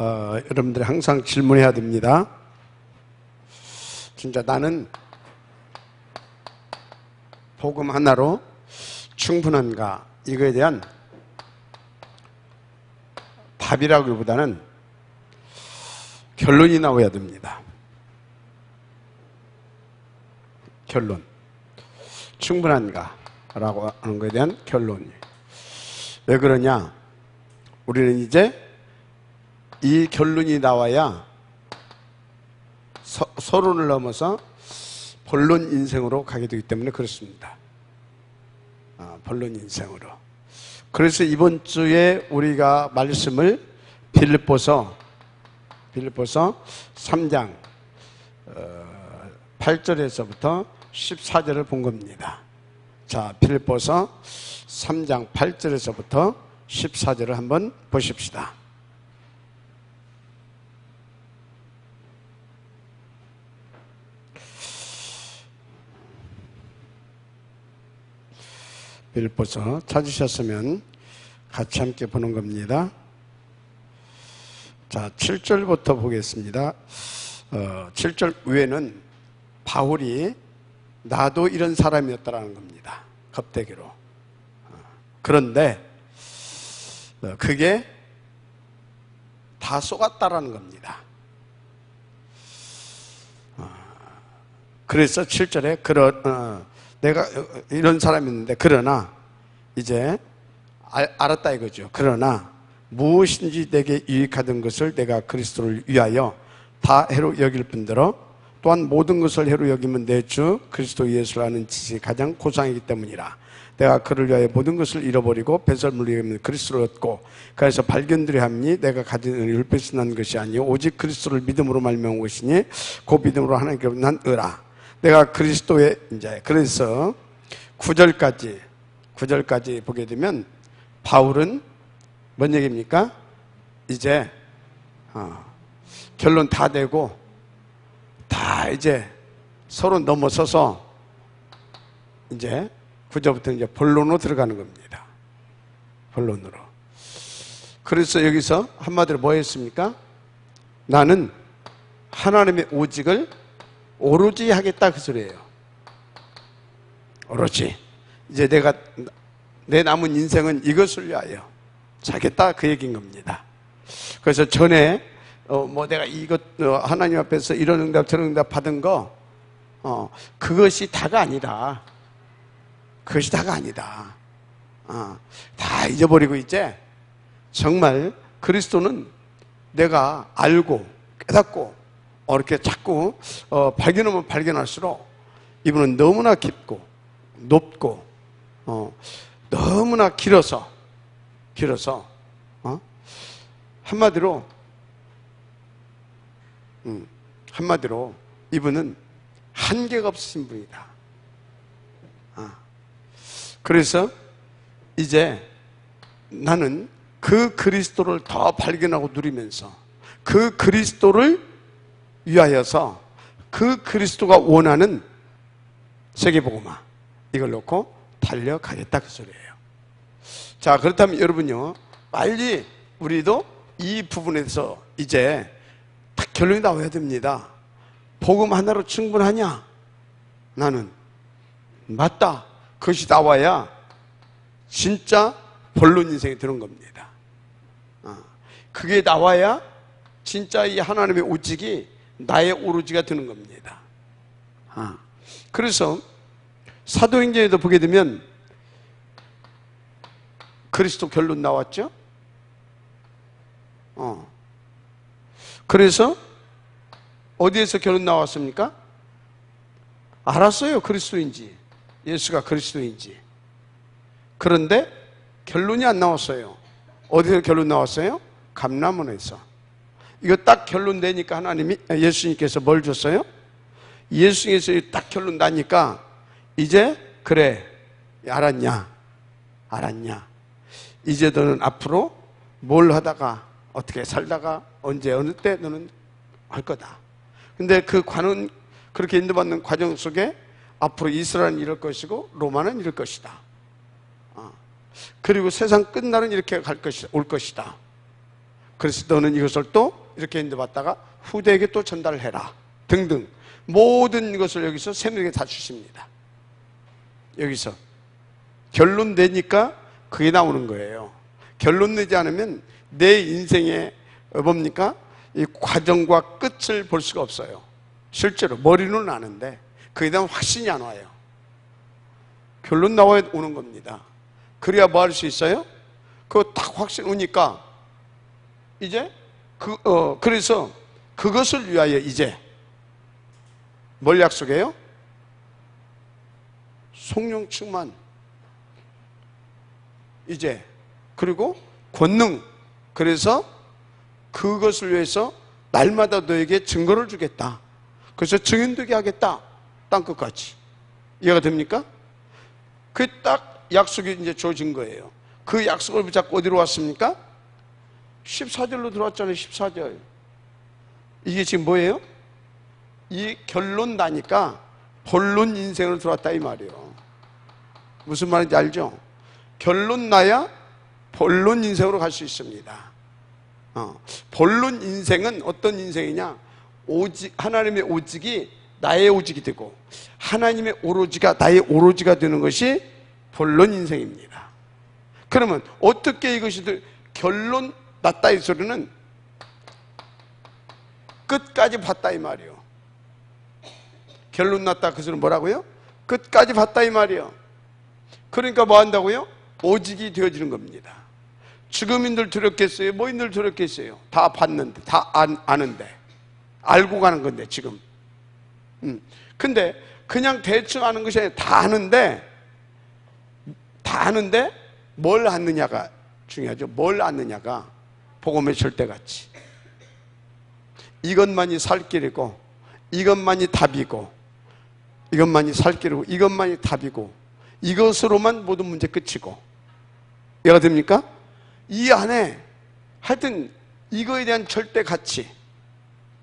여러분들이 항상 질문해야 됩니다. 진짜 나는 복음 하나로 충분한가? 이거에 대한 답이라기보다는 결론이 나와야 됩니다. 결론. 충분한가? 라고 하는 것에 대한 결론이. 왜 그러냐? 우리는 이제 이 결론이 나와야 서론을 넘어서 본론 인생으로 가게 되기 때문에 그렇습니다. 본론 인생으로. 그래서 이번 주에 우리가 말씀을 빌립보서 3장 8절에서부터 14절을 본 겁니다. 자, 빌립보서 3장 8절에서부터 14절을 한번 보십시다. 빌립보서 찾으셨으면 같이 함께 보는 겁니다. 자, 7절부터 보겠습니다. 7절 위에는 바울이 나도 이런 사람이었다라는 겁니다. 겁대기로. 그런데 그게 다 속았다라는 겁니다. 그래서 7절에 내가 이런 사람이었는데 그러나 이제 알았다 이거죠. 그러나 무엇인지 내게 유익하던 것을 내가 그리스도를 위하여 다 해로 여길 뿐더러 또한 모든 것을 해로 여기면 내 주 그리스도 예수를 아는 지식이 가장 고상이기 때문이라. 내가 그를 위하여 모든 것을 잃어버리고 배설물을 여기면 그리스도를 얻고 그래서 발견들이 함니 내가 가진 은혜를 뺏어난 것이 아니요 오직 그리스도를 믿음으로 말미암은 것이니 그 믿음으로 하나님께 난 의라. 내가 그리스도의 이제 그래서 9절까지 보게 되면 바울은 뭔 얘기입니까? 이제 결론 다 되고 다 이제 서로 넘어서서 이제 9절부터 이제 본론으로 들어가는 겁니다. 본론으로. 그래서 여기서 한마디로 뭐 했습니까? 나는 하나님의 오직을 오로지 하겠다 그 소리예요. 오로지. 이제 내 남은 인생은 이것을 위하여 살겠다 그 얘기인 겁니다. 그래서 전에 내가 이것 하나님 앞에서 이런 응답 저런 응답 받은 거 그것이 다가 아니라 다 잊어버리고 이제 정말 그리스도는 내가 알고 깨닫고 이렇게 자꾸 발견하면 발견할수록 이분은 너무나 깊고 높고 너무나 길어서 한마디로 이분은 한계가 없으신 분이다. 그래서 이제 나는 그 그리스도를 더 발견하고 누리면서 그 그리스도를 위하여서 그 그리스도가 원하는 세계복음화 이걸 놓고 달려가겠다 그 소리예요. 자, 그렇다면 여러분요 빨리 우리도 이 부분에서 이제 딱 결론이 나와야 됩니다. 복음 하나로 충분하냐? 나는 맞다. 그것이 나와야 진짜 본론 인생이 되는 겁니다. 그게 나와야 진짜 이 하나님의 오직이 나의 오로지가 되는 겁니다. 그래서 사도행전에도 보게 되면 그리스도 결론 나왔죠? 그래서 어디에서 결론 나왔습니까? 알았어요. 그리스도인지 예수가 그리스도인지. 그런데 결론이 안 나왔어요. 어디서 결론 나왔어요? 감람원에서. 이거 딱 결론 내니까 예수님께서 뭘 줬어요? 예수님께서 딱 결론 나니까 이제 그래 알았냐? 이제 너는 앞으로 뭘 하다가 어떻게 살다가 언제 어느 때 너는 할 거다. 근데 그렇게 인도받는 과정 속에 앞으로 이스라엘은 이럴 것이고 로마는 이럴 것이다. 그리고 세상 끝날은 이렇게 올 것이다. 그래서 너는 이것을 또 이렇게 인도받다가 후대에게 또 전달해라 등등 모든 것을 여기서 세밀하게 다 주십니다. 여기서 결론 내니까 그게 나오는 거예요. 결론 내지 않으면 내 인생의 뭡니까? 이 과정과 끝을 볼 수가 없어요. 실제로 머리는 아는데 그에 대한 확신이 안 와요. 결론 나와야 오는 겁니다. 그래야 뭐 할 수 있어요? 그거 딱 확신 오니까 이제 그래서 그것을 위하여 이제 뭘 약속해요? 성령 충만 이제 그리고 권능 그래서 그것을 위해서 날마다 너에게 증거를 주겠다. 그래서 증인되게 하겠다. 땅끝까지. 이해가 됩니까? 그 딱 약속이 이제 주어진 거예요. 그 약속을 붙잡고 어디로 왔습니까? 14절로 들어왔잖아요. 14절. 이게 지금 뭐예요? 이 결론 나니까 본론 인생으로 들어왔다 이 말이에요. 무슨 말인지 알죠? 결론 나야 본론 인생으로 갈 수 있습니다. 본론 인생은 어떤 인생이냐? 오직 하나님의 오직이 나의 오직이 되고 하나님의 오로지가 나의 오로지가 되는 것이 본론 인생입니다. 그러면 어떻게 이것이 결론 났다 이 소리는 끝까지 봤다 이 말이에요. 결론 났다 그 소리는 뭐라고요? 끝까지 봤다 이 말이에요. 그러니까 뭐 한다고요? 오직이 되어지는 겁니다. 죽음인들 두렵겠어요? 뭐인들 두렵겠어요? 다 봤는데 다 아는데 알고 가는 건데 지금 근데 그냥 대충 아는 것이 아니라 다 아는데 뭘 아느냐가 중요하죠. 뭘 아느냐가 복음의 절대가치. 이것만이 살 길이고 이것만이 답이고 이것만이 살 길이고 이것만이 답이고 이것으로만 모든 문제 끝이고 이해가 됩니까? 이 안에 하여튼 이거에 대한 절대가치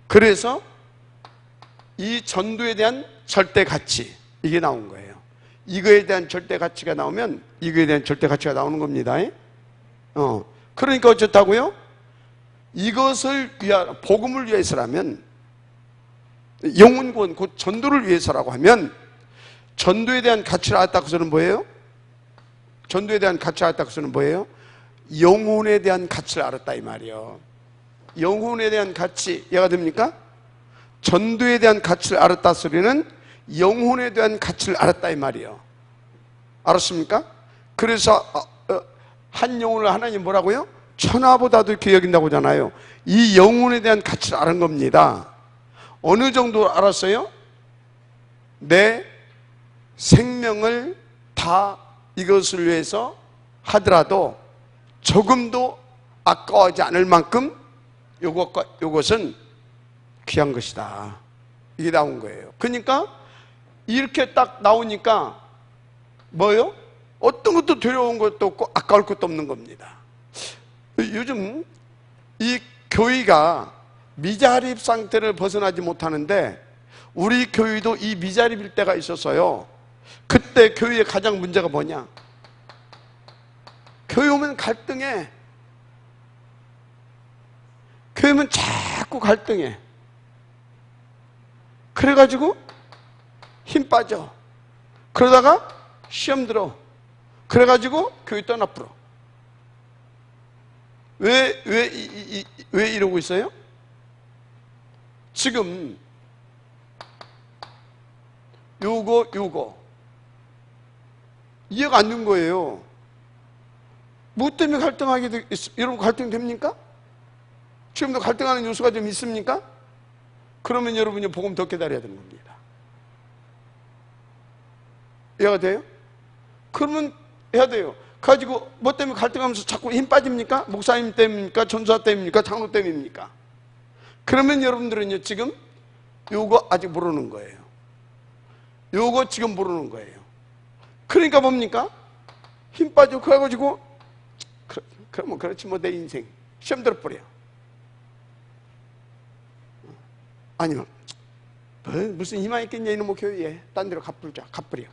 그래서 이 전도에 대한 절대가치 이게 나온 거예요. 이거에 대한 절대가치가 나오면 이거에 대한 절대가치가 나오는 겁니다. 그러니까 어쨌다고요? 이것을 위하 복음을 위해서라면 영혼구원 곧 전도를 위해서라고 하면 전도에 대한 가치를 알았다 그 소리는 뭐예요? 전도에 대한 가치를 알았다 그 소리는 뭐예요? 영혼에 대한 가치를 알았다 이 말이에요. 영혼에 대한 가치 이해가 됩니까? 전도에 대한 가치를 알았다 소리는 영혼에 대한 가치를 알았다 이 말이에요. 알았습니까? 그래서 한 영혼을 하나님 뭐라고요? 천하보다도 이렇게 여긴다고 하잖아요. 이 영혼에 대한 가치를 아는 겁니다. 어느 정도 알았어요? 내 생명을 다 이것을 위해서 하더라도 조금도 아까워하지 않을 만큼 요것은 귀한 것이다. 이게 나온 거예요. 그러니까 이렇게 딱 나오니까 뭐요? 어떤 것도 두려운 것도 없고 아까울 것도 없는 겁니다. 요즘 이 교회가 미자립 상태를 벗어나지 못하는데 우리 교회도 이 미자립일 때가 있었어요. 그때 교회의 가장 문제가 뭐냐? 교회 오면 갈등해. 교회 오면 자꾸 갈등해. 그래가지고 힘 빠져. 그러다가 시험 들어. 그래가지고 교회 떠나버려. 왜 이러고 있어요? 지금 요거 이해가 안 된 거예요. 뭐 때문에 갈등하게 여러분 갈등 됩니까? 지금도 갈등하는 요소가 좀 있습니까? 그러면 여러분이 복음 더 기다려야 되는 겁니다. 이해가 돼요? 그러면 해야 돼요. 가지고 뭐 때문에 갈등하면서 자꾸 힘 빠집니까? 목사님 때문입니까? 전도사 때문입니까? 장로 때문입니까? 그러면 여러분들은요 지금 요거 아직 모르는 거예요. 요거 지금 모르는 거예요. 그러니까 뭡니까? 힘 빠지고 그래가지고 그러면 그렇지 뭐 내 인생 시험 들어버려. 아니면 무슨 희망 있겠냐 이놈의 교회에 딴 데로 가버려.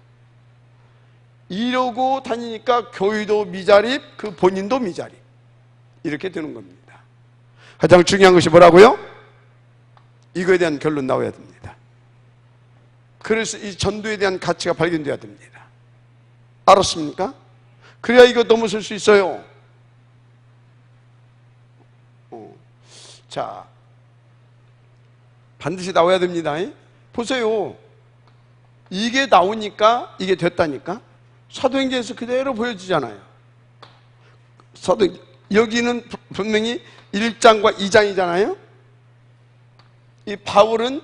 이러고 다니니까 교회도 미자립 그 본인도 미자립 이렇게 되는 겁니다. 가장 중요한 것이 뭐라고요? 이거에 대한 결론 나와야 됩니다. 그래서 이 전도에 대한 가치가 발견돼야 됩니다. 알았습니까? 그래야 이거 넘어설 수 있어요. 자, 반드시 나와야 됩니다. 보세요. 이게 나오니까 이게 됐다니까. 사도행전에서 그대로 보여지잖아요. 여기는 분명히 1장과 2장이잖아요. 이 바울은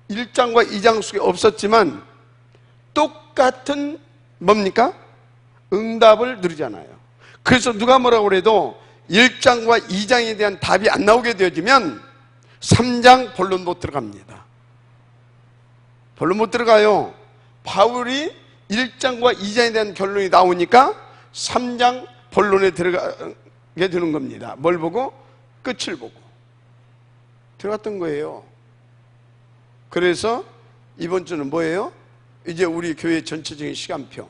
1장과 2장 속에 없었지만 똑같은 뭡니까? 응답을 누리잖아요. 그래서 누가 뭐라고 그래도 1장과 2장에 대한 답이 안 나오게 되어지면 3장 본론 못 들어갑니다. 본론 못 들어가요. 바울이 1장과 2장에 대한 결론이 나오니까 3장 본론에 들어가게 되는 겁니다. 뭘 보고? 끝을 보고 들어갔던 거예요. 그래서 이번 주는 뭐예요? 이제 우리 교회 전체적인 시간표,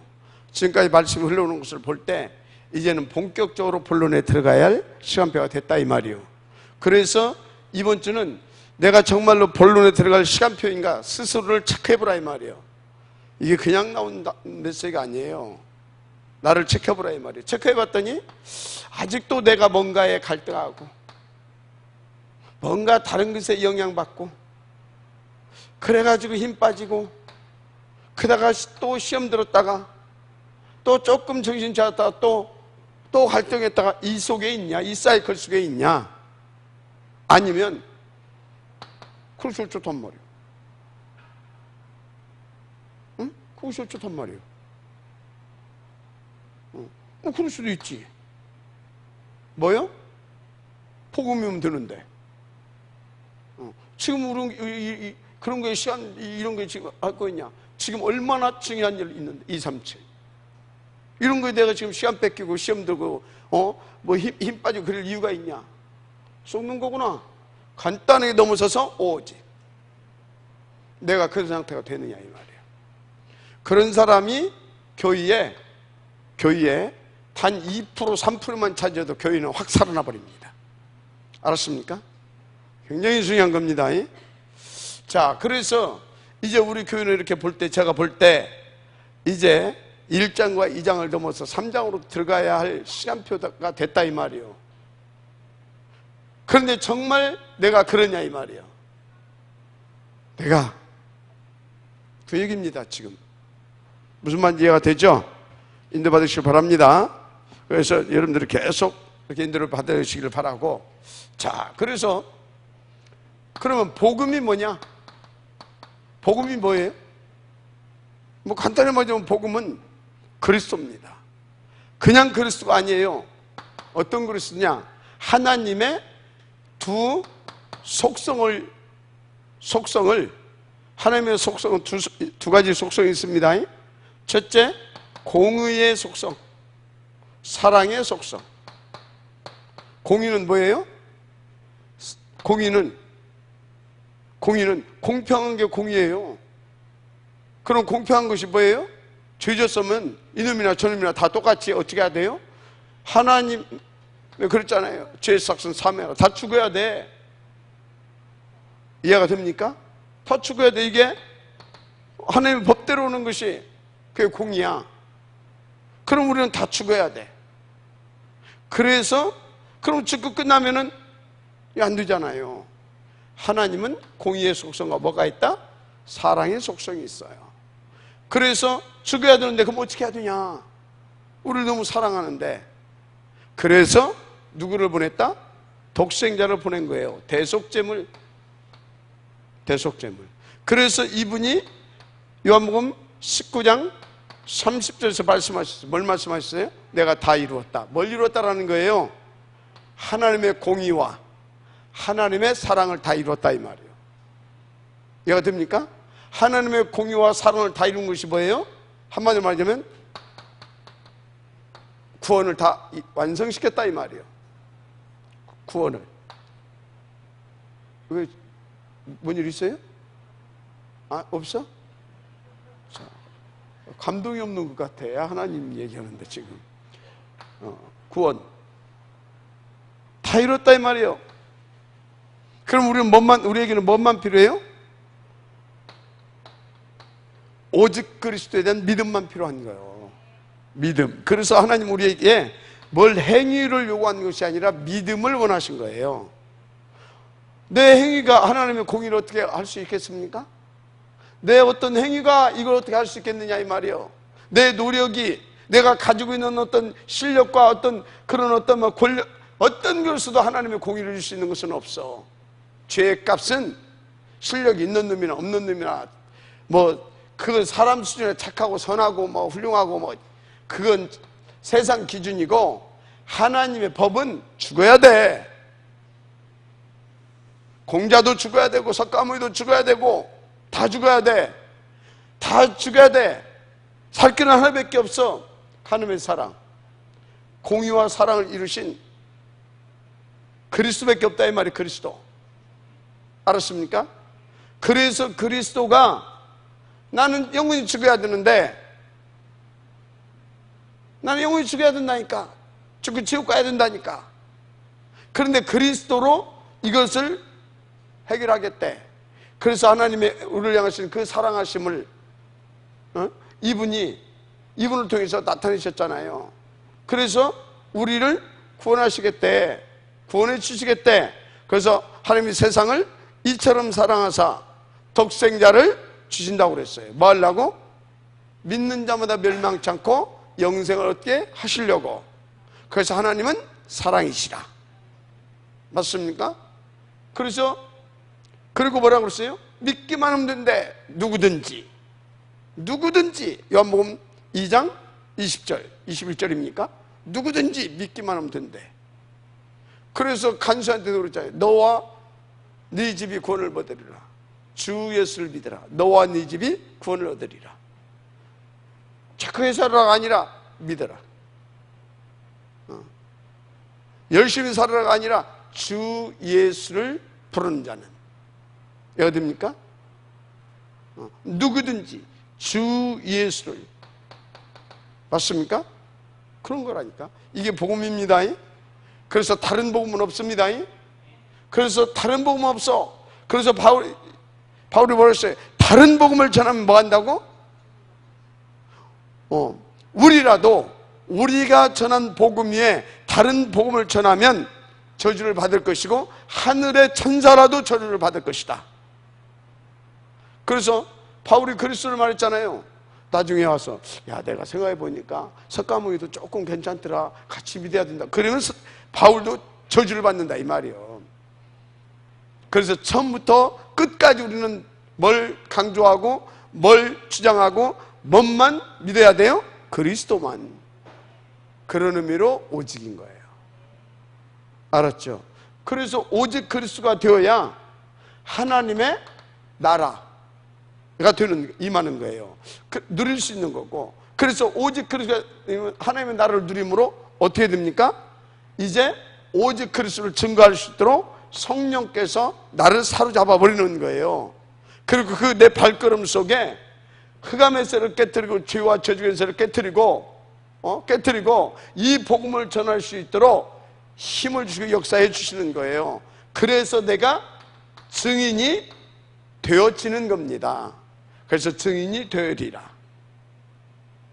지금까지 말씀이 흘러오는 것을 볼 때 이제는 본격적으로 본론에 들어가야 할 시간표가 됐다 이 말이에요. 그래서 이번 주는 내가 정말로 본론에 들어갈 시간표인가 스스로를 체크해보라 이 말이에요. 이게 그냥 나온 메시지가 아니에요. 나를 체크해보라 이 말이에요. 체크해봤더니 아직도 내가 뭔가에 갈등하고 뭔가 다른 것에 영향받고 그래가지고 힘 빠지고 그러다가 또 시험 들었다가 또 조금 정신 차렸다가 또 갈등했다가 이 속에 있냐? 이 사이클 속에 있냐? 아니면 그럴 수 좋단 말이에요. 응? 그럴 수 좋단 말이에요. 그럴 수도 있지. 뭐요? 복음이면 되는데. 지금 우리 그런 거에 시간 이런 거 지금 할 거 있냐? 지금 얼마나 중요한 일 있는데 2, 3, 7 이런 거에 내가 지금 시간 뺏기고 시험 들고 뭐 힘 빠지고 그럴 이유가 있냐? 썩는 거구나. 간단하게 넘어서서 오직 내가 그런 상태가 되느냐 이 말이에요. 그런 사람이 교회에 단 2%, 3%만 차지해도 교회는 확 살아나 버립니다. 알았습니까? 굉장히 중요한 겁니다. 자, 그래서 이제 우리 교회는 이렇게 볼 때, 제가 볼 때 이제 1장과 2장을 넘어서 3장으로 들어가야 할 시간표가 됐다 이 말이에요. 그런데 정말 내가 그러냐 이 말이에요. 내가 그 얘기입니다. 지금 무슨 말인지 이해가 되죠? 인도 받으시길 바랍니다. 그래서 여러분들이 계속 이렇게 인도를 받으시길 바라고. 자, 그래서 그러면 복음이 뭐냐? 복음이 뭐예요? 뭐 간단히 말하자면 복음은 그리스도입니다. 그냥 그리스도가 아니에요. 어떤 그리스도냐? 하나님의 두 속성을 하나님의 속성은 두 가지 속성이 있습니다. 첫째, 공의의 속성, 사랑의 속성. 공의는 뭐예요? 공의는 공평한 게 공의예요. 그럼 공평한 것이 뭐예요? 죄 졌으면 이놈이나 저놈이나 다 똑같이 어떻게 해야 돼요? 하나님 그랬잖아요. 죄의 삭은 사매라. 다 죽어야 돼. 이해가 됩니까? 다 죽어야 돼. 이게 하나님의 법대로 오는 것이 그게 공의야. 그럼 우리는 다 죽어야 돼. 그래서 그럼 죽고 끝나면은 안 되잖아요. 하나님은 공의의 속성과 뭐가 있다? 사랑의 속성이 있어요. 그래서 죽어야 되는데 그럼 어떻게 해야 되냐? 우리를 너무 사랑하는데. 그래서 누구를 보냈다? 독생자를 보낸 거예요. 대속제물. 그래서 이분이 요한복음 19장 30절에서 말씀하셨어요. 뭘 말씀하셨어요? 내가 다 이루었다. 뭘 이루었다라는 거예요? 하나님의 공의와 하나님의 사랑을 다 이뤘다 이 말이에요. 이해가 됩니까? 하나님의 공의와 사랑을 다 이룬 것이 뭐예요? 한마디로 말하자면 구원을 다 완성시켰다 이 말이에요. 구원을. 왜 뭔 일 있어요? 아, 없어? 자, 감동이 없는 것 같아. 하나님 얘기하는데 지금 구원 다 이뤘다 이 말이에요. 그럼 우리에게는 뭔만 필요해요? 오직 그리스도에 대한 믿음만 필요한 거예요. 믿음. 그래서 하나님 우리에게 뭘 행위를 요구하는 것이 아니라 믿음을 원하신 거예요. 내 행위가 하나님의 공의를 어떻게 할 수 있겠습니까? 내 어떤 행위가 이걸 어떻게 할 수 있겠느냐 이 말이에요. 내 노력이, 내가 가지고 있는 어떤 실력과 어떤 그런 어떤 뭐 권력, 어떤 것으로도 하나님의 공의를 줄 수 있는 것은 없어. 죄의 값은 실력이 있는 놈이나 없는 놈이나 뭐 그건 사람 수준에 착하고 선하고 뭐 훌륭하고 뭐 그건 세상 기준이고, 하나님의 법은 죽어야 돼. 공자도 죽어야 되고 석가모니도 죽어야 되고 다 죽어야 돼. 다 죽어야 돼. 살 길은 하나밖에 없어. 하나님의 사랑, 공의와 사랑을 이루신 그리스도밖에 없다 이 말이 그리스도. 알았습니까? 그래서 그리스도가 나는 영원히 죽어야 되는데, 나는 영원히 죽어야 된다니까. 죽고 지옥 가야 된다니까. 그런데 그리스도로 이것을 해결하겠대. 그래서 하나님의 우리를 향하신 그 사랑하심을 이분을 통해서 나타내셨잖아요. 그래서 우리를 구원하시겠대. 구원해 주시겠대. 그래서 하나님이 세상을 이처럼 사랑하사 독생자를 주신다고 그랬어요. 뭐 하려고? 믿는 자마다 멸망치 않고 영생을 얻게 하시려고. 그래서 하나님은 사랑이시라. 맞습니까? 그리고 뭐라고 그랬어요? 믿기만 하면 된대. 누구든지 요한복음 2장 20절 21절입니까? 누구든지 믿기만 하면 된대. 그래서 간수한테도 그랬잖아요. 너와 네 집이 구원을 얻으리라. 주 예수를 믿으라. 너와 네 집이 구원을 얻으리라. 착하게 살아가 아니라 믿어라. 열심히 살아가 아니라 주 예수를 부르는 자는 어디입니까? 누구든지 주 예수를. 맞습니까? 그런 거라니까. 이게 복음입니다. 그래서 다른 복음은 없습니다. 그래서 다른 복음 없어. 그래서 바울이 뭐라 했어요? 다른 복음을 전하면 뭐 한다고? 우리라도 우리가 전한 복음 위에 다른 복음을 전하면 저주를 받을 것이고 하늘의 천사라도 저주를 받을 것이다. 그래서 바울이 그리스도를 말했잖아요. 나중에 와서 야, 내가 생각해 보니까 석가모니도 조금 괜찮더라. 같이 믿어야 된다. 그러면 바울도 저주를 받는다 이 말이에요. 그래서 처음부터 끝까지 우리는 뭘 강조하고 뭘 주장하고 뭔만 믿어야 돼요? 그리스도만. 그런 의미로 오직인 거예요. 알았죠? 그래서 오직 그리스도가 되어야 하나님의 나라가 임하는 거예요. 누릴 수 있는 거고. 그래서 오직 그리스도가 하나님의 나라를 누림으로 어떻게 됩니까? 이제 오직 그리스도를 증거할 수 있도록 성령께서 나를 사로잡아 버리는 거예요. 그리고 그 내 발걸음 속에 흑암에서를 깨뜨리고 죄와 저주에서를 깨뜨리고 이 복음을 전할 수 있도록 힘을 주시고 역사해 주시는 거예요. 그래서 내가 증인이 되어지는 겁니다. 그래서 증인이 되리라.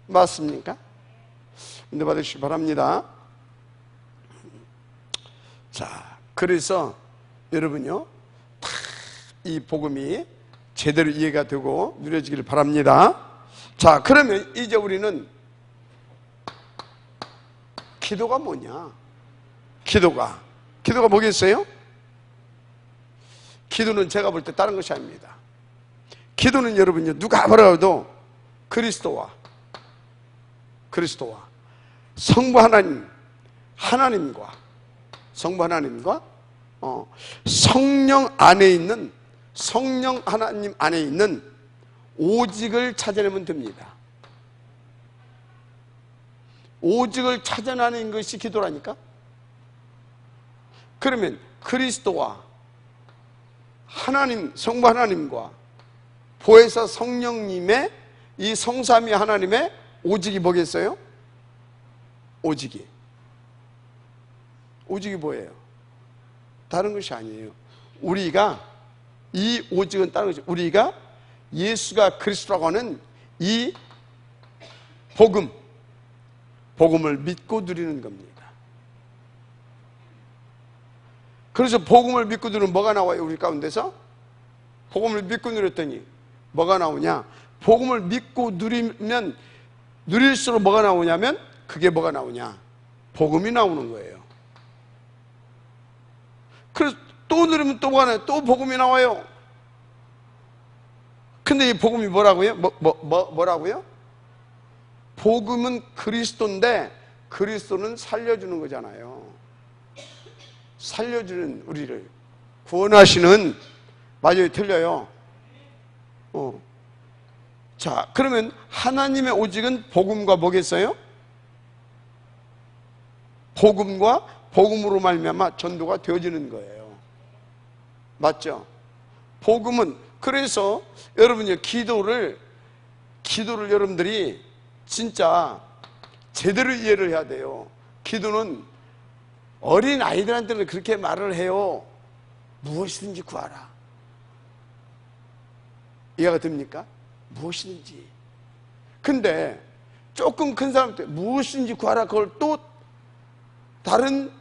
맞습니까? 은혜 받으시기 바랍니다. 자, 그래서 여러분요, 다 이 복음이 제대로 이해가 되고 누려지기를 바랍니다. 자, 그러면 이제 우리는 기도가 뭐냐? 기도가 뭐겠어요? 기도는 제가 볼 때 다른 것이 아닙니다. 기도는 여러분요, 누가 뭐라도 그리스도와 성부 하나님과 성부 하나님과 성령 하나님 안에 있는 오직을 찾아내면 됩니다. 오직을 찾아내는 것이 기도라니까? 그러면 그리스도와 성부 하나님과 보혜사 성령님의 이 성삼위 하나님의 오직이 뭐겠어요? 오직이 뭐예요? 다른 것이 아니에요. 우리가 이 오직은 다른 것이 우리가 예수가 그리스도라고 하는 이 복음을 믿고 누리는 겁니다. 그래서 복음을 믿고 누리면 뭐가 나와요? 우리 가운데서 복음을 믿고 누렸더니 뭐가 나오냐? 복음을 믿고 누리면 누릴수록 뭐가 나오냐면 그게 뭐가 나오냐? 복음이 나오는 거예요. 그래서 또 누리면 또 뭐가 나와요? 또 복음이 나와요. 근데 이 복음이 뭐라고요? 뭐라고요? 복음은 그리스도인데 그리스도는 살려주는 거잖아요. 살려주는 우리를 구원하시는, 맞아요, 틀려요. 자, 그러면 하나님의 오직은 복음과 뭐겠어요? 복음과 복음으로 말미암아 전도가 되어지는 거예요. 맞죠? 복음은, 그래서 여러분이 기도를 여러분들이 진짜 제대로 이해를 해야 돼요. 기도는 어린 아이들한테는 그렇게 말을 해요. 무엇이든지 구하라. 이해가 됩니까? 무엇이든지. 근데 조금 큰 사람한테 무엇이든지 구하라, 그걸 또 다른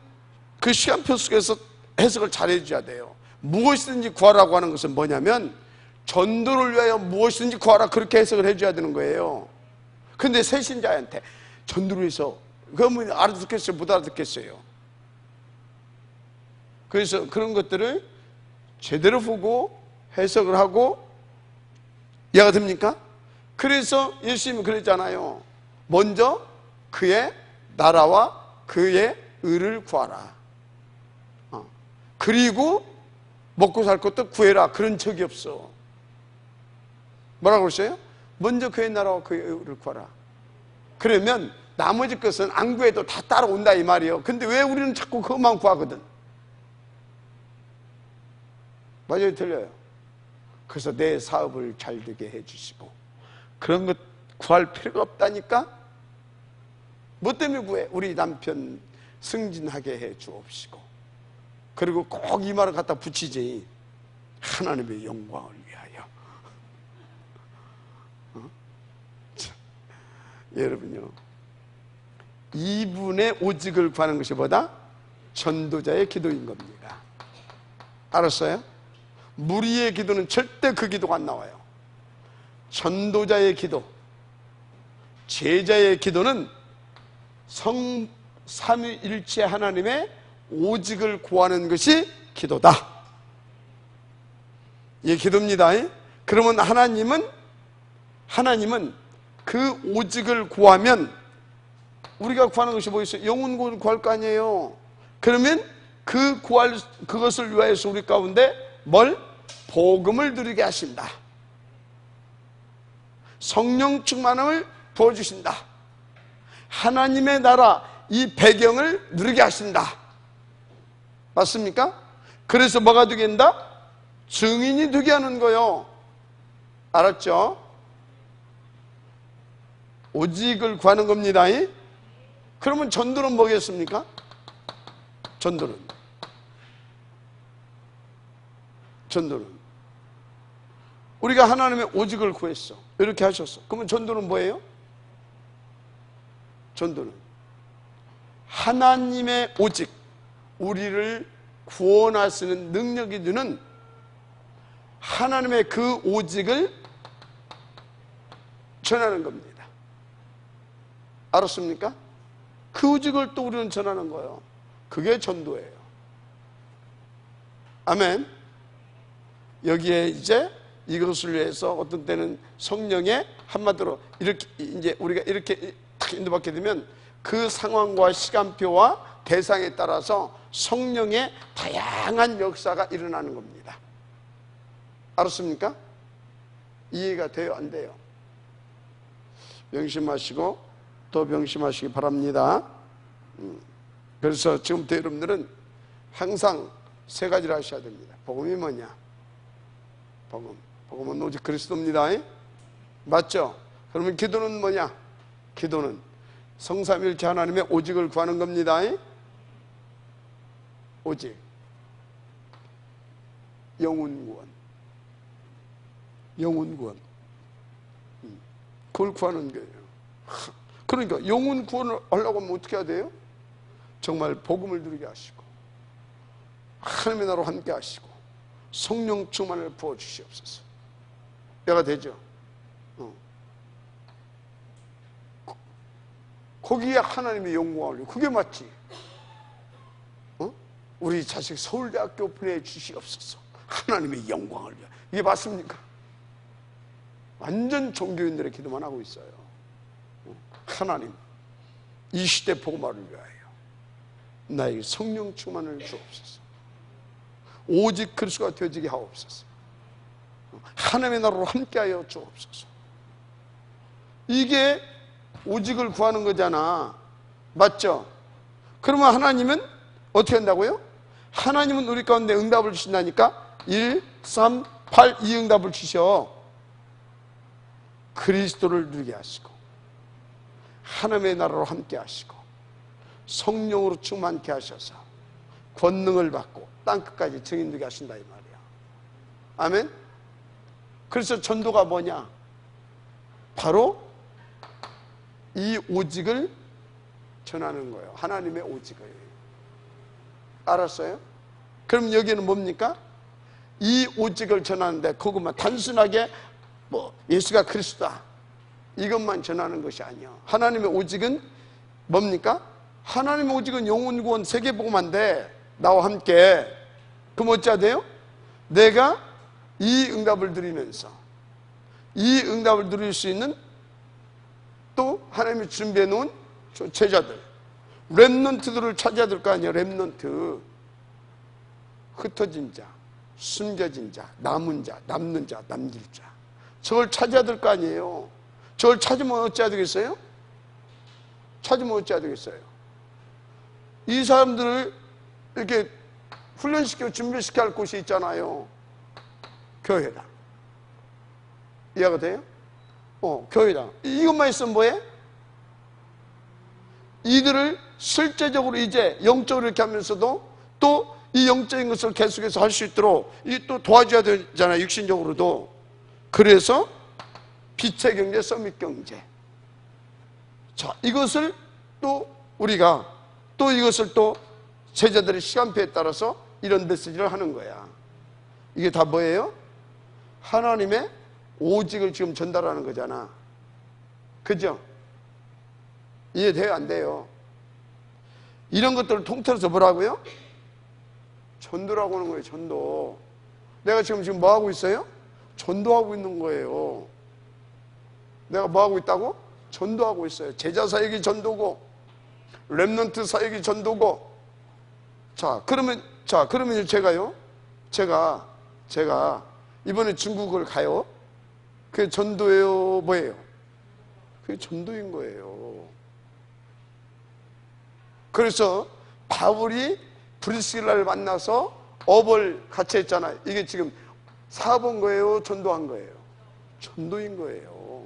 그 시간표 속에서 해석을 잘 해줘야 돼요. 무엇이든지 구하라고 하는 것은 뭐냐면 전도를 위하여 무엇이든지 구하라, 그렇게 해석을 해줘야 되는 거예요. 근데 새신자한테 전도를 위해서, 그러면 알아듣겠어요? 못 알아듣겠어요? 그래서 그런 것들을 제대로 보고 해석을 하고, 이해가 됩니까? 그래서 예수님은 그랬잖아요. 먼저 그의 나라와 그의 의를 구하라. 그리고 먹고 살 것도 구해라. 그런 적이 없어. 뭐라고 그랬어요? 먼저 그의 나라와 그의 의를 구하라. 그러면 나머지 것은 안 구해도 다 따라온다 이 말이에요. 근데 왜 우리는 자꾸 그것만 구하거든? 맞아요, 틀려요? 그래서 내 사업을 잘 되게 해주시고, 그런 것 구할 필요가 없다니까? 뭐 때문에 구해? 우리 남편 승진하게 해 주옵시고, 그리고 꼭 이 말을 갖다 붙이지. 하나님의 영광을 위하여. 자, 여러분요, 이분의 오직을 구하는 것이 뭐다? 전도자의 기도인 겁니다. 알았어요? 무리의 기도는 절대 그 기도가 안 나와요. 전도자의 기도, 제자의 기도는 삼위일체 하나님의 오직을 구하는 것이 기도다. 이게 기도입니다. 그러면 하나님은 그 오직을 구하면, 우리가 구하는 것이 뭐 있어요? 영혼 구할 거 아니에요. 그러면 그것을 위하여서 우리 가운데 복음을 누리게 하신다. 성령 충만함을 부어주신다. 하나님의 나라, 이 배경을 누리게 하신다. 맞습니까? 그래서 뭐가 되게 한다? 증인이 되게 하는 거요. 알았죠? 오직을 구하는 겁니다. 그러면 전도는 뭐겠습니까? 전도는 우리가 하나님의 오직을 구했어, 이렇게 하셨어. 그러면 전도는 뭐예요? 전도는 하나님의 오직, 우리를 구원하시는 능력이 주는 하나님의 그 오직을 전하는 겁니다. 알았습니까? 그 오직을 또 우리는 전하는 거예요. 그게 전도예요. 아멘. 여기에 이제 이것을 위해서 어떤 때는 성령의, 한마디로 이렇게 이제 우리가 이렇게 딱 인도받게 되면 그 상황과 시간표와 대상에 따라서 성령의 다양한 역사가 일어나는 겁니다. 알았습니까? 이해가 돼요, 안 돼요? 명심하시고 더 명심하시기 바랍니다. 그래서 지금부터 여러분들은 항상 세 가지를 하셔야 됩니다. 복음이 뭐냐? 복음은 오직 그리스도입니다. 맞죠? 그러면 기도는 뭐냐? 기도는 성삼일체 하나님의 오직을 구하는 겁니다. 오직. 영혼 구원. 영혼 구원. 그걸 구하는 거예요. 그러니까 영혼 구원을 하려고 하면 어떻게 해야 돼요? 정말 복음을 누리게 하시고 하나님의 나라로 함께 하시고 성령 충만을 부어주시옵소서. 내가 되죠? 거기에 하나님의 영광을 위해. 그게 맞지. 우리 자식 서울대학교 보내주시옵소서. 하나님의 영광을 위해. 이게 맞습니까? 완전 종교인들의 기도만 하고 있어요. 하나님, 이 시대 복음화를 위하여 나에게 성령 충만을 주옵소서. 오직 그리스도가 되어지게 하옵소서. 하나님의 나라로 함께하여 주옵소서. 이게 오직을 구하는 거잖아. 맞죠? 그러면 하나님은 어떻게 한다고요? 하나님은 우리 가운데 응답을 주신다니까. 1, 3, 8 이 응답을 주셔. 그리스도를 누리게 하시고 하나님의 나라로 함께 하시고 성령으로 충만케 하셔서 권능을 받고 땅끝까지 증인되게 하신다 이 말이야. 아멘. 그래서 전도가 뭐냐? 바로 이 오직을 전하는 거예요. 하나님의 오직을. 알았어요? 그럼 여기는 뭡니까? 이 오직을 전하는데 그것만 단순하게 뭐 예수가 그리스도다 이것만 전하는 것이 아니야. 하나님의 오직은 뭡니까? 하나님의 오직은 영혼 구원 세계복음화인데 나와 함께. 그럼 어찌해야 돼요? 내가 이 응답을 드리면서 이 응답을 누릴 수 있는 또 하나님이 준비해 놓은 제자들, 렘넌트들을 찾아야 될 거 아니에요. 렘넌트. 흩어진 자, 숨겨진 자, 남은 자, 남는 자, 남길 자. 저걸 찾아야 될 거 아니에요. 저걸 찾으면 어찌해야 되겠어요? 찾으면 어찌해야 되겠어요? 이 사람들을 이렇게 훈련시키고 준비시켜야 할 곳이 있잖아요. 교회다. 이해가 돼요? 교회다. 이것만 있으면 뭐해? 이들을 실제적으로 이제 영적으로 이렇게 하면서도 또 이 영적인 것을 계속해서 할 수 있도록 이 또 도와줘야 되잖아요. 육신적으로도. 그래서 빛의 경제, 서밋 경제. 자, 이것을 또 우리가 또 이것을 또 제자들의 시간표에 따라서 이런 메시지를 하는 거야. 이게 다 뭐예요? 하나님의 오직을 지금 전달하는 거잖아. 그죠? 이해돼요? 안 돼요? 이런 것들을 통틀어서 뭐라고요? 전도라고 하는 거예요. 전도. 내가 지금 뭐 하고 있어요? 전도하고 있는 거예요. 내가 뭐 하고 있다고? 전도하고 있어요. 제자 사역이 전도고 렘넌트 사역이 전도고. 자, 그러면 제가 이번에 중국을 가요. 그게 전도예요? 뭐예요? 그게 전도인 거예요. 그래서 바울이 브리스길라를 만나서 업을 같이 했잖아요. 이게 지금 사본 거예요? 전도한 거예요? 전도인 거예요.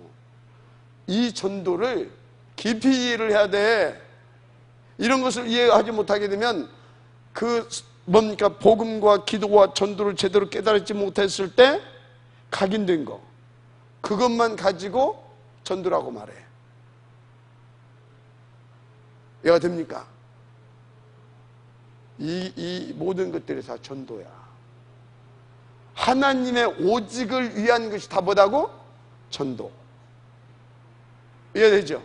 이 전도를 깊이 이해를 해야 돼. 이런 것을 이해하지 못하게 되면 뭡니까? 복음과 기도와 전도를 제대로 깨달지 못했을 때 각인된 거. 그것만 가지고 전도라고 말해. 이해가 됩니까? 이 모든 것들이 다 전도야. 하나님의 오직을 위한 것이 다 뭐다고? 전도. 이해되죠?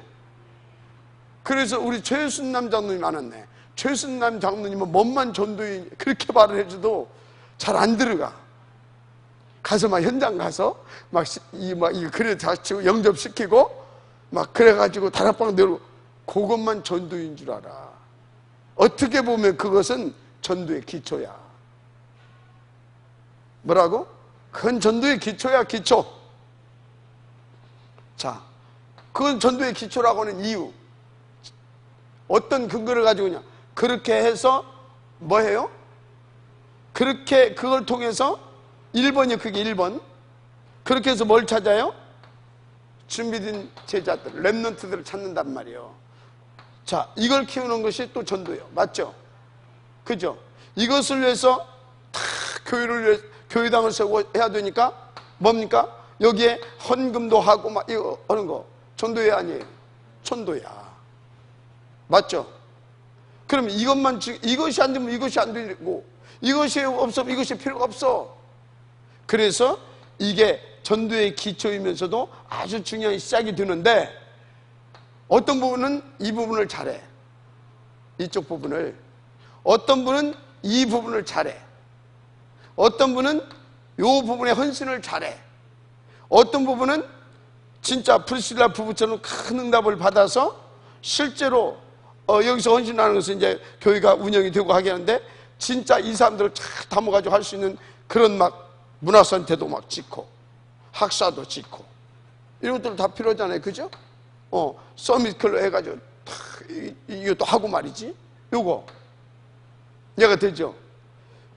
그래서 우리 최순남 장로님 많았네. 최순남 장로님은 뭔만 전도인 그렇게 말을 해줘도 잘 안 들어가. 가서 막 현장 가서 이 그래 다치고 영접시키고 막 그래가지고 다락방 내고 그것만 전도인 줄 알아. 어떻게 보면 그것은 전도의 기초야. 뭐라고? 그건 전도의 기초야, 기초. 자, 그건 전도의 기초라고 하는 이유. 어떤 근거를 가지고냐? 그렇게 해서 뭐 해요? 그렇게 그걸 통해서 1번이 그게 1번. 그렇게 해서 뭘 찾아요? 준비된 제자들, 렘넌트들을 찾는단 말이에요. 자, 이걸 키우는 것이 또 전도예요. 맞죠? 그죠? 이것을 위해서 다 교회당을 세우고 해야 되니까 뭡니까? 여기에 헌금도 하고 막 이거 하는 거 전도회 아니에요? 전도야. 맞죠? 그럼 이것만 이것이 안 되면 이것이 안 되고, 이것이 없으면 이것이 필요가 없어. 그래서 이게 전도의 기초이면서도 아주 중요한 시작이 되는데, 어떤 부분은 이 부분을 잘해, 이쪽 부분을. 어떤 분은 이 부분을 잘해. 어떤 분은 이 부분의 헌신을 잘해. 어떤 부분은 진짜 프리실라 부부처럼 큰 응답을 받아서 실제로 여기서 헌신하는 것은 이제 교회가 운영이 되고 하게 하는데, 진짜 이 사람들을 잘 담아가지고 할 수 있는 그런 막 문화센터도 막 짓고 학사도 짓고 이런 것들 다 필요하잖아요. 그죠? 서밋클로 해가지고 다 이것도 하고 말이지. 요거 얘가 되죠.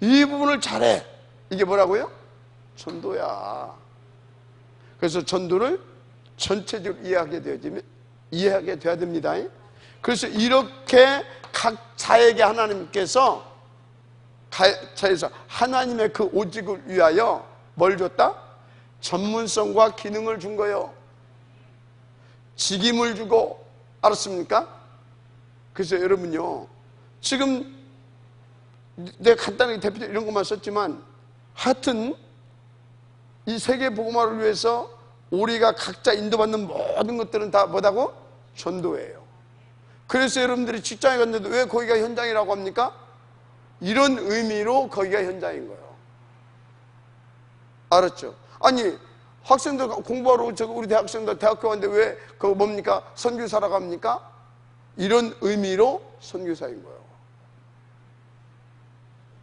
이 부분을 잘해. 이게 뭐라고요? 전도야. 그래서 전도를 전체적으로 이해하게 돼야 됩니다. 그래서 이렇게 각자에게 하나님께서 하나님의 그 오직을 위하여 뭘 줬다? 전문성과 기능을 준 거예요. 직임을 주고. 알았습니까? 그래서 여러분요, 지금 내가 간단하게 대표적 이런 것만 썼지만, 하여튼 이 세계 복음화를 위해서 우리가 각자 인도받는 모든 것들은 다 뭐다고? 전도예요. 그래서 여러분들이 직장에 갔는데 왜 거기가 현장이라고 합니까? 이런 의미로 거기가 현장인 거예요. 알았죠? 아니, 학생들 공부하러 우리 대학생들 대학교 갔는데 왜 그거 뭡니까? 선교사라고 합니까? 이런 의미로 선교사인 거예요.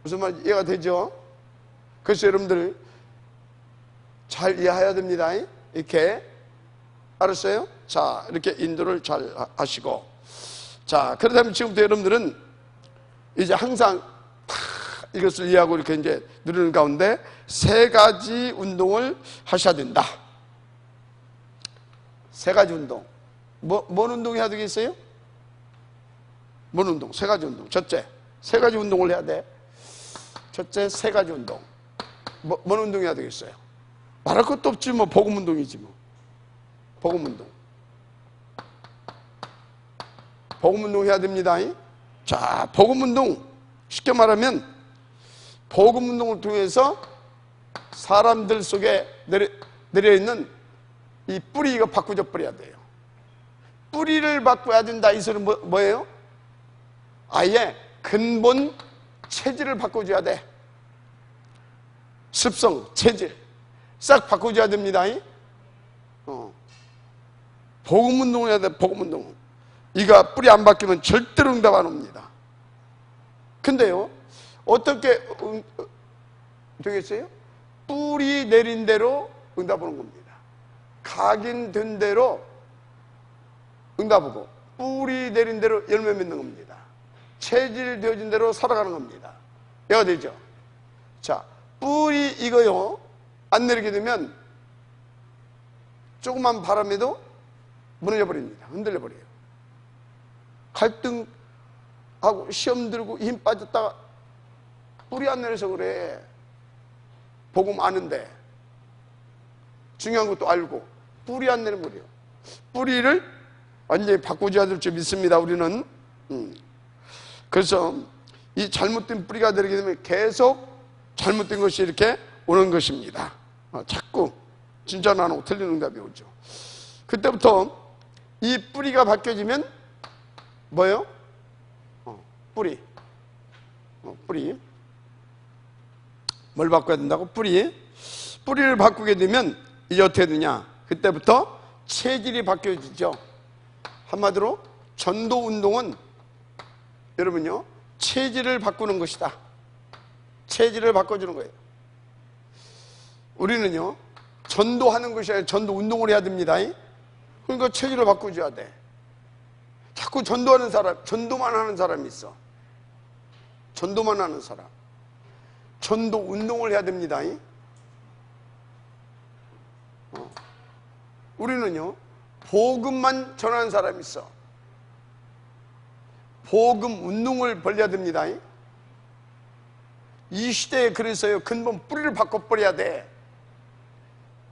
무슨 말인지 이해가 되죠? 그래서 여러분들 잘 이해해야 됩니다. 이렇게. 알았어요? 자, 이렇게 인도를 잘 하시고. 자, 그렇다면 지금부터 여러분들은 이제 항상 이것을 이해하고 이렇게 이제 누리는 가운데 세 가지 운동을 하셔야 된다. 세 가지 운동. 뭔 운동 해야 되겠어요? 뭔 운동? 세 가지 운동. 첫째, 세 가지 운동을 해야 돼. 첫째, 세 가지 운동. 뭔 운동 해야 되겠어요? 말할 것도 없지 뭐. 복음 운동이지 뭐. 복음 운동. 복음 운동 해야 됩니다. 자, 복음 운동. 쉽게 말하면 복음 운동을 통해서 사람들 속에 내려있는 이 뿌리가 바꾸져 버려야 돼요. 뿌리를 바꿔야 된다. 이 소리는 뭐예요? 아예 근본 체질을 바꿔줘야 돼. 습성, 체질 싹 바꿔줘야 됩니다. 복음 운동을 해야 돼. 복음 운동. 이가 뿌리 안 바뀌면 절대로 응답 안 옵니다. 근데요, 어떻게 되겠어요? 뿌리 내린 대로 응답 오는 겁니다. 각인된 대로 응답 오고, 뿌리 내린 대로 열매 맺는 겁니다. 체질 되어진 대로 살아가는 겁니다. 이해가 되죠? 자, 뿌리 이거요, 안 내리게 되면 조그만 바람에도 무너져 버립니다. 흔들려 버려요. 갈등하고 시험 들고 힘 빠졌다가 뿌리 안 내려서 그래. 복음 아는데, 중요한 것도 알고 뿌리 안 내는 거예요. 뿌리를 완전히 바꾸줘야 될 줄 믿습니다. 우리는. 그래서 이 잘못된 뿌리가 되게 되면 계속 잘못된 것이 이렇게 오는 것입니다. 자꾸 진짜는 안 오고 틀린 응답이 오죠. 그때부터 이 뿌리가 바뀌어지면 뭐예요? 뿌리. 뿌리. 뭘 바꿔야 된다고? 뿌리를 바꾸게 되면 이제 어떻게 되냐? 그때부터 체질이 바뀌어지죠. 한마디로 전도 운동은 여러분요, 체질을 바꾸는 것이다. 체질을 바꿔주는 거예요. 우리는요, 전도하는 것이 아니라 전도 운동을 해야 됩니다. 그러니까 체질을 바꿔줘야 돼. 자꾸 전도하는 사람, 전도만 하는 사람이 있어. 전도만 하는 사람. 전도 운동을 해야 됩니다. 우리는요, 복음만 전하는 사람이 있어. 복음 운동을 벌려야 됩니다. 이 시대에 그래서요, 근본 뿌리를 바꿔버려야 돼.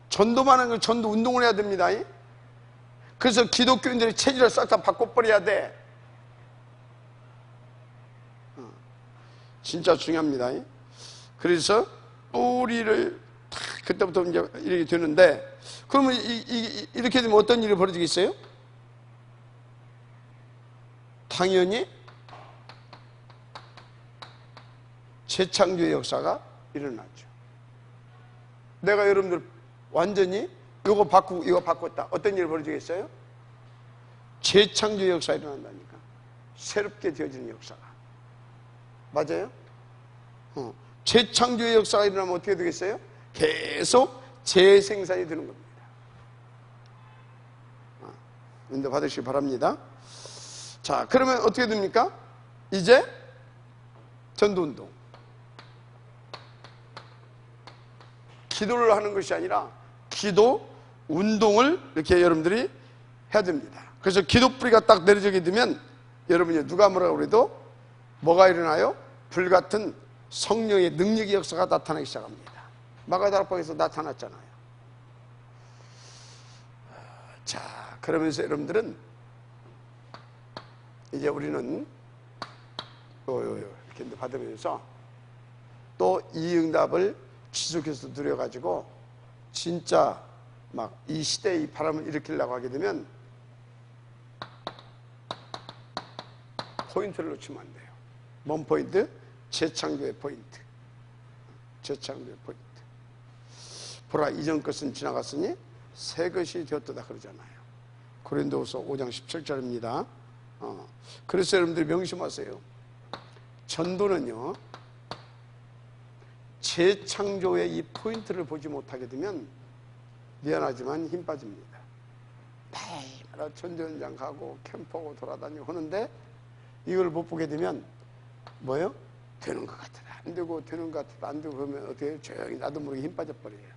전도만 하는 걸 전도 운동을 해야 됩니다. 그래서 기독교인들의 체질을 싹 다 바꿔버려야 돼. 진짜 중요합니다. 그래서 뿌리를 탁 그때부터 이제 이렇게 되는데, 그러면 이렇게 되면 어떤 일이 벌어지겠어요? 당연히 재창조의 역사가 일어났죠. 내가 여러분들 완전히 이거 바꾸고 이거 바꿨다. 어떤 일이 벌어지겠어요? 재창조의 역사가 일어난다니까. 새롭게 되어지는 역사가. 맞아요? 재창조의 역사가 일어나면 어떻게 되겠어요? 계속 재생산이 되는 겁니다. 인도 받으시기 바랍니다. 자, 그러면 어떻게 됩니까? 이제 전도운동. 기도를 하는 것이 아니라 기도 운동을 이렇게 여러분들이 해야 됩니다. 그래서 기도 뿌리가 딱 내려지게 되면 여러분이 누가 뭐라고 그래도 뭐가 일어나요? 불같은 성령의 능력의 역사가 나타나기 시작합니다. 마가다락방에서 나타났잖아요. 자, 그러면서 여러분들은 이제 우리는 이렇게 받으면서 또 이 응답을 지속해서 누려가지고 진짜 막 이 시대의 이 바람을 일으키려고 하게 되면 포인트를 놓치면 안 돼요. 뭔 포인트? 재창조의 포인트. 재창조의 포인트. 보라, 이전 것은 지나갔으니 새 것이 되었다 그러잖아요. 고린도후서 5장 17절입니다. 그래서 여러분들이 명심하세요. 전도는요, 재창조의 이 포인트를 보지 못하게 되면 미안하지만 힘 빠집니다. 매일마다 전도 현장 가고 캠프하고 돌아다니고 하는데 이걸 못 보게 되면 뭐예요? 되는 것 같아도 안 되고 되는 것 같아도 안 되고 그러면 어떻게 해요? 조용히 나도 모르게 힘 빠져버려요.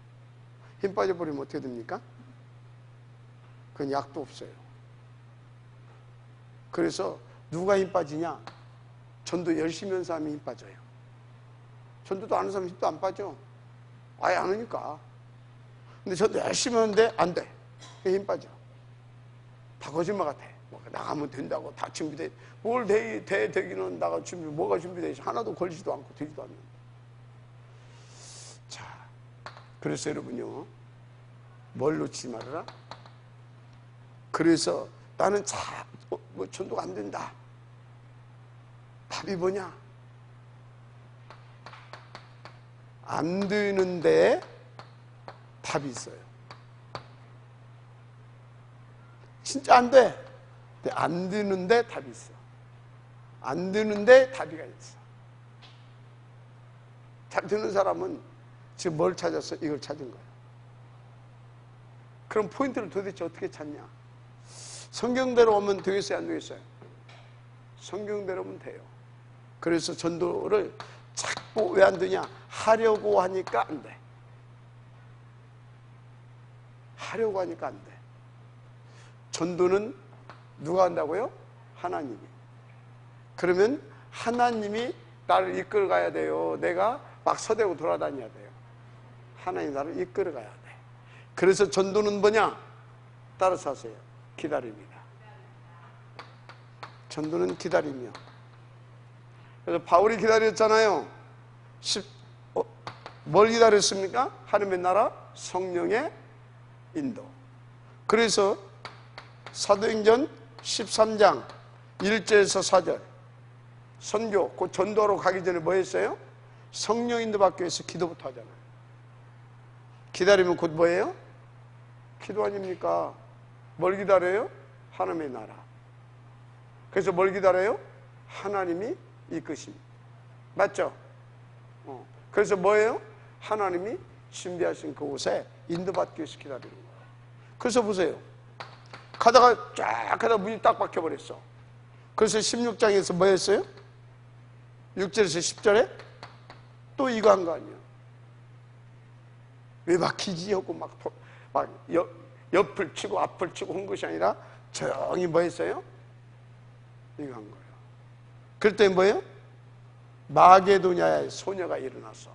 힘 빠져버리면 어떻게 됩니까? 그건 약도 없어요. 그래서 누가 힘 빠지냐? 전도 열심히 하는 사람이 힘 빠져요. 전도도 안 하는 사람이 힘도 안 빠져. 아예 안 하니까. 근데 전도 열심히 하는데 안 돼. 힘 빠져. 다 거짓말 같아. 뭐 나가면 된다고 다 준비돼. 뭘 되기는 나가 준비, 뭐가 준비돼 있어. 하나도 걸리지도 않고 되지도 않는. 자, 그래서 여러분요, 뭘 놓치지 말아라. 그래서 나는 뭐 전도가 안 된다. 답이 뭐냐? 안 되는데 답이 있어요. 진짜 안 돼. 근데 안 되는데 답이 있어. 안 되는데 답이가 있어. 잘 되는 사람은 지금 뭘 찾았어? 이걸 찾은 거예요. 그럼 포인트를 도대체 어떻게 찾냐? 성경대로 오면 되겠어요? 안 되겠어요? 성경대로 오면 돼요. 그래서 전도를 자꾸 왜 안 되냐? 하려고 하니까 안 돼. 하려고 하니까 안 돼. 전도는 누가 한다고요? 하나님이. 그러면 하나님이 나를 이끌어 가야 돼요. 내가 막 서대고 돌아다녀야 돼요. 하나님이 나를 이끌어 가야 돼. 그래서 전도는 뭐냐? 따라서 하세요. 기다립니다. 전도는 기다리며. 그래서 바울이 기다렸잖아요. 뭘 기다렸습니까? 하나님의 나라, 성령의 인도. 그래서 사도행전 13장 1절에서 4절 선교, 그 전도로 가기 전에 뭐 했어요? 성령 인도 받기 위해서 기도부터 하잖아요. 기다리면 곧 뭐예요? 기도 아닙니까? 뭘 기다려요? 하나님의 나라. 그래서 뭘 기다려요? 하나님이 이끄십니다. 맞죠? 그래서 뭐예요? 하나님이 준비하신 그곳에 인도받기 위해서 기다리는 거예요. 그래서 보세요. 가다가 쫙 가다가 문이 딱 박혀버렸어. 그래서 16장에서 뭐 했어요? 6절에서 10절에 또 이거 한 거 아니야. 왜 막히지? 하고 막 옆을 치고 앞을 치고 한 것이 아니라 조용히 뭐 했어요? 이거 한 거예요. 그럴 때 뭐예요? 마게도냐의 소녀가 일어나서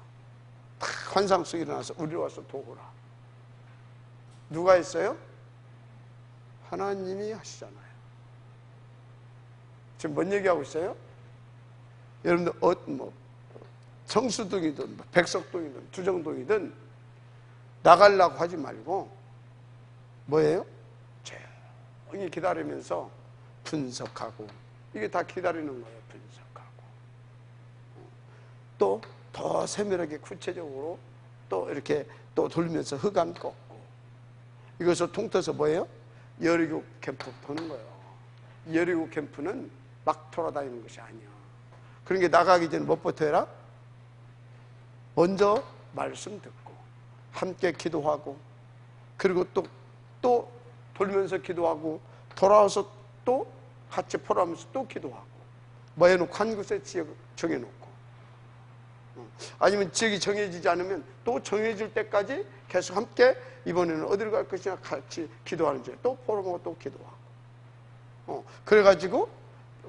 딱 환상 속에 일어나서 우리를 와서 도우라. 누가 했어요? 하나님이 하시잖아요. 지금 뭔 얘기하고 있어요? 여러분들 성수동이든 백석동이든 두정동이든 나가려고 하지 말고 뭐예요? 조용히 기다리면서 분석하고, 이게 다 기다리는 거예요. 분석하고 또 더 세밀하게 구체적으로 또 이렇게 또 돌면서 흑암 꺾고, 이것을 통틀어서 뭐예요? 여리고 캠프 도는 거예요. 여리고 캠프는 막 돌아다니는 것이 아니야. 그러니까 나가기 전에 무엇부터 해라? 먼저 말씀 듣고 함께 기도하고, 그리고 또 돌면서 기도하고, 돌아와서 또 같이 포럼하면서 또 기도하고, 뭐 해놓고 한 곳에 지역 정해놓고, 아니면 지역이 정해지지 않으면 또 정해질 때까지 계속 함께 이번에는 어디로 갈 것이냐 같이 기도하는 중에 또 포럼하고 또 기도하고, 그래가지고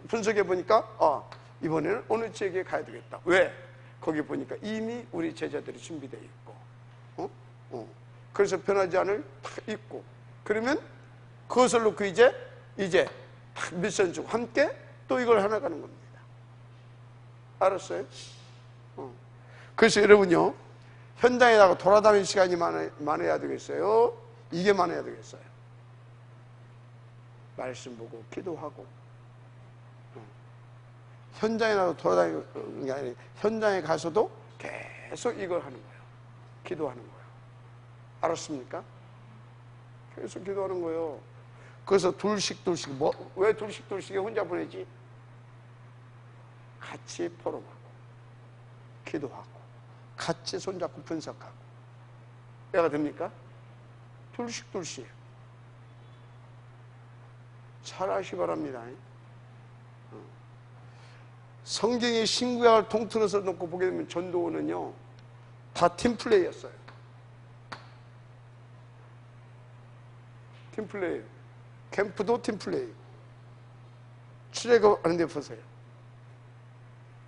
분석해 보니까 이번에는 어느 지역에 가야 되겠다. 왜? 거기 보니까 이미 우리 제자들이 준비되어 있고, 그래서 변하지 않을 딱 있고, 그러면 그것을 놓고 이제 미션 중 함께 또 이걸 해나가는 겁니다. 알았어요? 그래서 여러분요, 현장에 나가 돌아다니는 시간이 많아야 되겠어요? 이게 많아야 되겠어요? 말씀 보고 기도하고, 현장에 나가 돌아다니는 게 아니라 현장에 가서도 계속 이걸 하는 거예요. 기도하는 거예요. 알았습니까? 계속 기도하는 거예요. 그래서 둘씩 왜 둘씩에 혼자 보내지? 같이 포럼하고 기도하고 같이 손잡고 분석하고. 이해가 됩니까? 둘씩 잘 아시기 바랍니다. 성경의 신구약을 통틀어서 놓고 보게 되면 전도원은요 다 팀플레이였어요. 팀플레이. 캠프도 팀플레이. 출애굽하는데 보세요.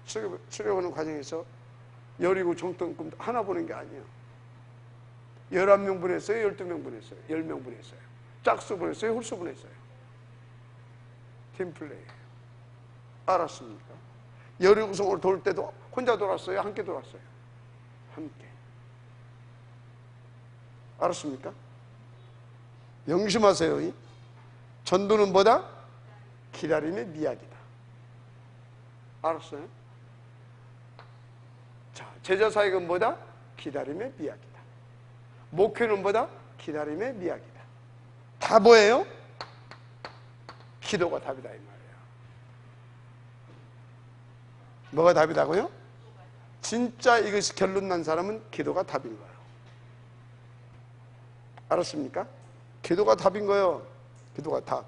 출애굽하는 과정에서 여리고 정통금 하나 보낸 게 아니에요. 11명 보냈어요? 12명 보냈어요? 10명 보냈어요? 짝수 보냈어요? 홀수 보냈어요? 팀플레이. 알았습니까? 여리고성을 돌 때도 혼자 돌았어요? 함께 돌았어요? 함께. 알았습니까? 명심하세요. 전도는 뭐다? 기다림의 미학이다. 알았어요? 자, 제자 사역은 뭐다? 기다림의 미학이다. 목회는 뭐다? 기다림의 미학이다. 다 뭐예요? 기도가 답이다 이 말이에요. 뭐가 답이다고요? 진짜 이것이 결론 난 사람은 기도가 답인 거예요. 알았습니까? 기도가 답인 거예요. 기도가 답.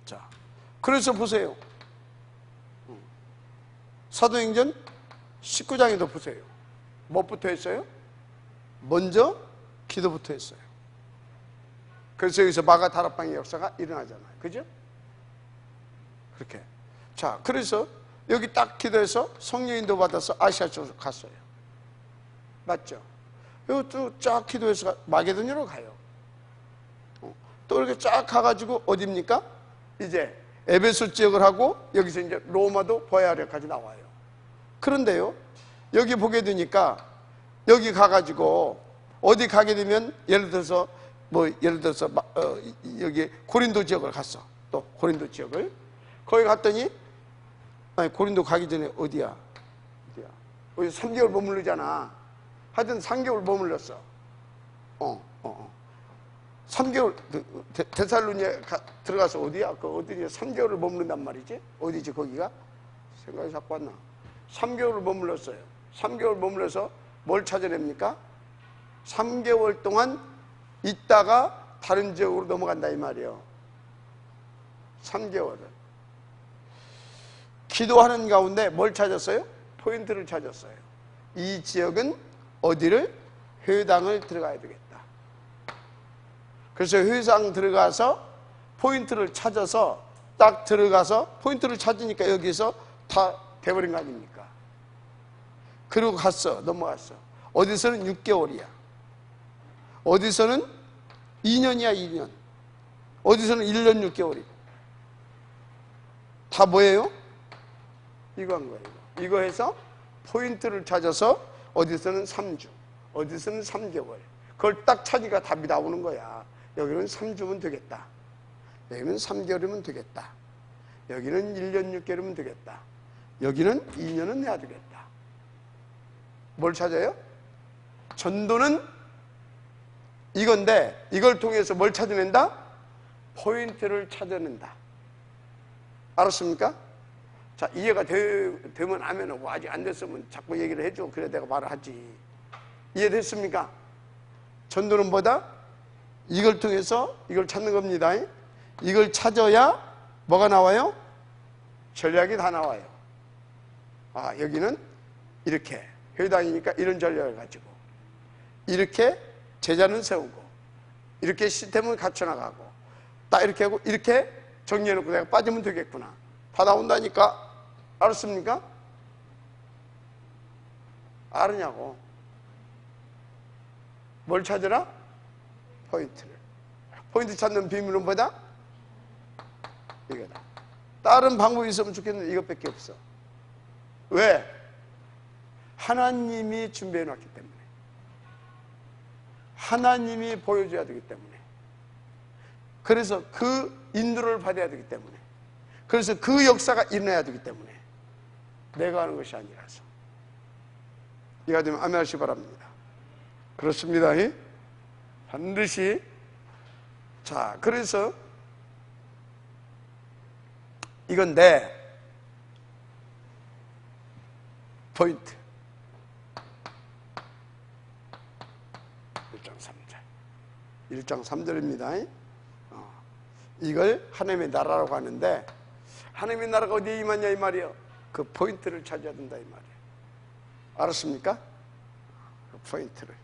자, 그래서 보세요. 사도행전 19장에도 보세요. 뭐부터 했어요? 먼저 기도부터 했어요. 그래서 여기서 마가 다락방의 역사가 일어나잖아요. 그죠? 그렇게. 자, 그래서 여기 딱 기도해서 성령 인도 받아서 아시아 쪽으로 갔어요. 맞죠? 이것도 쫙 기도해서 마게도냐로 가요. 또 이렇게 쫙 가가지고 어디입니까? 이제 에베소 지역을 하고 여기서 이제 로마도 보야리까지 나와요. 그런데요, 여기 보게 되니까 여기 가가지고 어디 가게 되면 예를 들어서 여기 고린도 지역을 갔어. 또 고린도 지역을 거기 갔더니 고린도 가기 전에 어디야? 어디 3개월 머무르잖아. 하여튼 3개월 머물렀어. 3개월 데살로니에 들어가서 어디야? 어디냐? 3개월을 머무른단 말이지. 어디지 거기가? 생각이 자꾸 안 나. 3개월을 머물렀어요. 3개월 머물러서 뭘 찾아냅니까? 3개월 동안 있다가 다른 지역으로 넘어간다 이 말이에요. 3개월을 기도하는 가운데 뭘 찾았어요? 포인트를 찾았어요. 이 지역은 어디를? 회당을 들어가야 되겠다. 그래서 회당 들어가서 포인트를 찾아서 딱 들어가서 포인트를 찾으니까 여기서 다 돼버린 거 아닙니까? 그리고 갔어. 넘어갔어. 어디서는 6개월이야. 어디서는 2년이야. 2년. 어디서는 1년 6개월이고. 다 뭐예요? 이거 한 거예요. 이거 해서 포인트를 찾아서 어디서는 3주, 어디서는 3개월. 그걸 딱 찾으니까 답이 나오는 거야. 여기는 3주면 되겠다. 여기는 3개월이면 되겠다. 여기는 1년 6개월이면 되겠다. 여기는 2년은 해야 되겠다. 뭘 찾아요? 전도는 이건데 이걸 통해서 뭘 찾아낸다? 포인트를 찾아낸다. 알았습니까? 자, 이해가 되면 하면 아직 안 됐으면 자꾸 얘기를 해줘. 그래 내가 말을 하지. 이해됐습니까? 전도는 뭐다? 이걸 통해서 이걸 찾는 겁니다. 이걸 찾아야 뭐가 나와요? 전략이 다 나와요. 아, 여기는 이렇게 회당이니까 이런 전략을 가지고 이렇게 제자는 세우고 이렇게 시스템을 갖춰나가고 딱 이렇게 하고 이렇게 정리해놓고 내가 빠지면 되겠구나. 다 나온다니까. 알았습니까? 알으냐고. 뭘 찾으라? 포인트를. 포인트 찾는 비밀은 뭐다? 이거다. 다른 방법이 있으면 좋겠는데 이것밖에 없어. 왜? 하나님이 준비해 놨기 때문에. 하나님이 보여줘야 되기 때문에. 그래서 그 인도를 받아야 되기 때문에. 그래서 그 역사가 일어나야 되기 때문에. 내가 하는 것이 아니라서. 이해가 되면 아멘 하시기 바랍니다. 그렇습니다. 반드시. 자, 그래서 이건데 포인트 1장 3절 1장 3절입니다. 이걸 하나님의 나라라고 하는데 하나님의 나라가 어디에 임하냐 이 말이에요. 그 포인트를 찾아야 된다 이 말이에요. 알았습니까? 그 포인트를.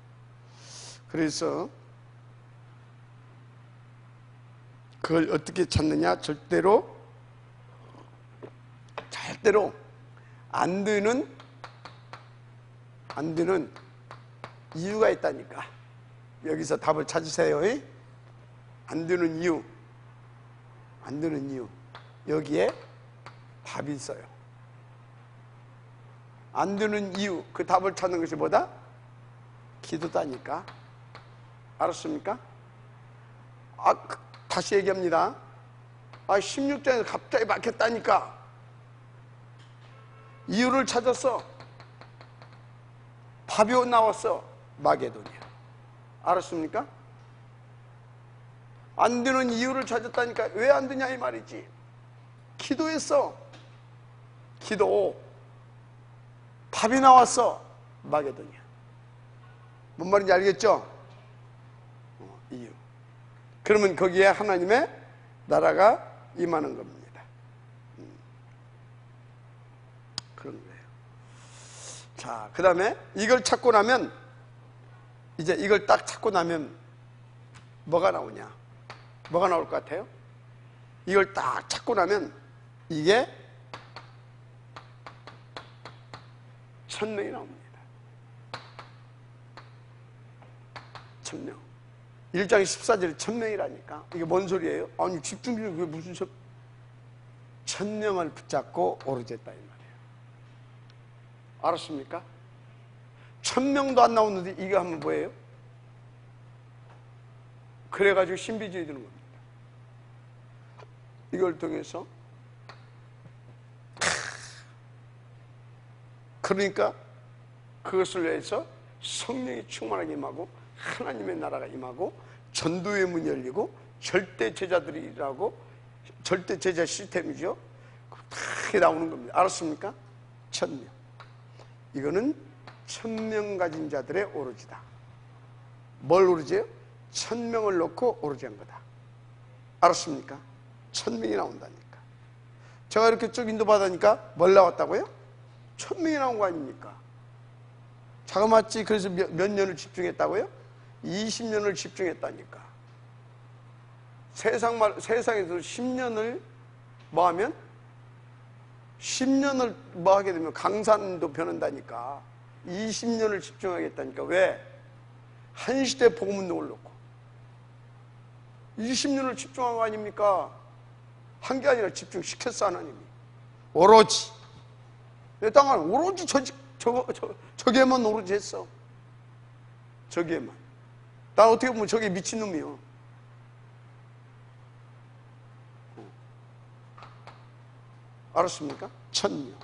그래서 그걸 어떻게 찾느냐? 절대로 안 되는 이유가 있다니까. 여기서 답을 찾으세요. 안 되는 이유. 여기에 답이 있어요. 안 되는 이유, 그 답을 찾는 것이 뭐다? 기도다니까. 알았습니까? 다시 얘기합니다. 16장에서 갑자기 막혔다니까. 이유를 찾았어. 바비온 나왔어. 마게도니아. 알았습니까? 안 되는 이유를 찾았다니까. 왜 안 되냐 이 말이지. 기도했어. 기도. 답이 나왔어. 마게도니아. 뭔 말인지 알겠죠? 이유. 그러면 거기에 하나님의 나라가 임하는 겁니다. 그런 거예요. 자, 그 다음에 이걸 찾고 나면, 이제 이걸 딱 찾고 나면 뭐가 나오냐? 뭐가 나올 것 같아요? 이걸 딱 찾고 나면 이게 1000명이 나옵니다. 1000명. 1장 14절에 1000명이라니까. 이게 뭔 소리예요? 아니, 집중력이 왜 무슨 1000명을 붙잡고 오르졌다 이 말이에요. 알았습니까? 1000명도 안 나오는데 이거 하면 뭐예요? 그래가지고 신비주의 드는 겁니다. 이걸 통해서 그러니까 그것을 위해서 성령이 충만하게 임하고 하나님의 나라가 임하고 전도의 문이 열리고 절대 제자들이라고 절대 제자 시스템이죠. 다 나오는 겁니다. 알았습니까? 1000명. 이거는 1000명 가진 자들의 오로지다. 뭘 오로지요? 1000명을 놓고 오로지한 거다. 알았습니까? 1000명이 나온다니까. 제가 이렇게 쭉 인도받으니까 뭘 나왔다고요? 1000명이 나온 거 아닙니까? 자그마치 그래서 몇 년을 집중했다고요? 20년을 집중했다니까. 세상에서 10년을 뭐 하면? 10년을 뭐 하게 되면 강산도 변한다니까. 20년을 집중하겠다니까. 왜? 한 시대 복음 운동을 놓고 20년을 집중한 거 아닙니까? 한 게 아니라 집중시켰어, 하나님이. 오로지 내 땅은 오로지 저게만 오로지 했어. 저게만. 난 어떻게 보면 저게 미친놈이요. 알았습니까? 1000년.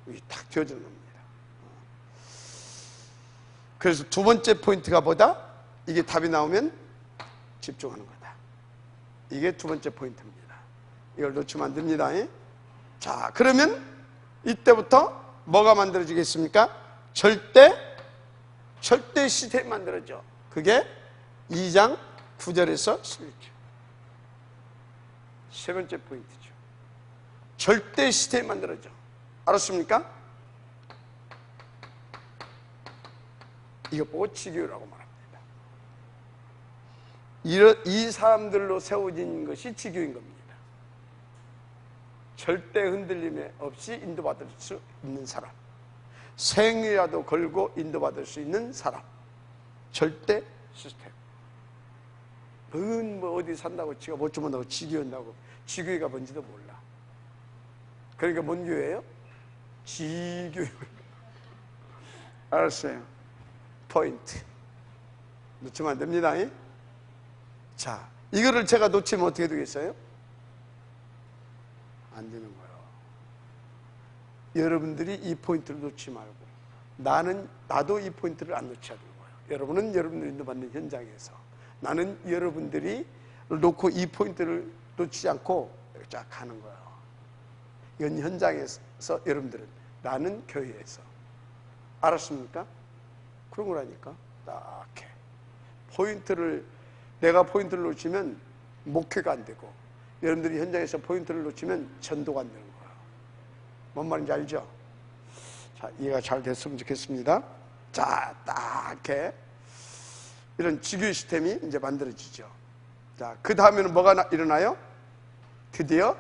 이게 딱 되어지는 겁니다. 그래서 두 번째 포인트가 뭐다? 이게 답이 나오면 집중하는 거다. 이게 두 번째 포인트입니다. 이걸 놓치면 안 됩니다. 자, 그러면 이때부터 뭐가 만들어지겠습니까? 절대 시스템이 만들어져. 그게 2장 9절에서 11절. 세 번째 포인트죠. 절대 시스템이 만들어져. 알았습니까? 이거 보고 지교라고 말합니다. 이 사람들로 세워진 것이 지교인 겁니다. 절대 흔들림에 없이 인도받을 수 있는 사람, 생이라도 걸고 인도받을 수 있는 사람, 절대 시스템. 뭐 어디 산다고 지가 못 주문다고 지교한다고. 지교회가 뭔지도 몰라. 그러니까 뭔 교회예요? 지교회. 알았어요. 포인트. 놓치면 안 됩니다. 자, 이거를 제가 놓치면 어떻게 되겠어요? 안 되는 거예요. 여러분들이 이 포인트를 놓지 말고 나도 이 포인트를 안 놓쳐야 되는 거예요. 여러분은 여러분들이 인도받는 현장에서, 나는 여러분들이 놓고 이 포인트를 놓치지 않고 쫙 가는 거예요. 이건 현장에서, 여러분들은, 나는 교회에서. 알았습니까? 그런 거라니까. 딱 해. 내가 포인트를 놓치면 목회가 안 되고, 여러분들이 현장에서 포인트를 놓치면 전도가 안 되는 거예요. 뭔 말인지 알죠? 자, 이해가 잘 됐으면 좋겠습니다. 자, 딱 해. 이런 지교 시스템이 이제 만들어지죠. 자, 그 다음에는 뭐가 일어나요? 드디어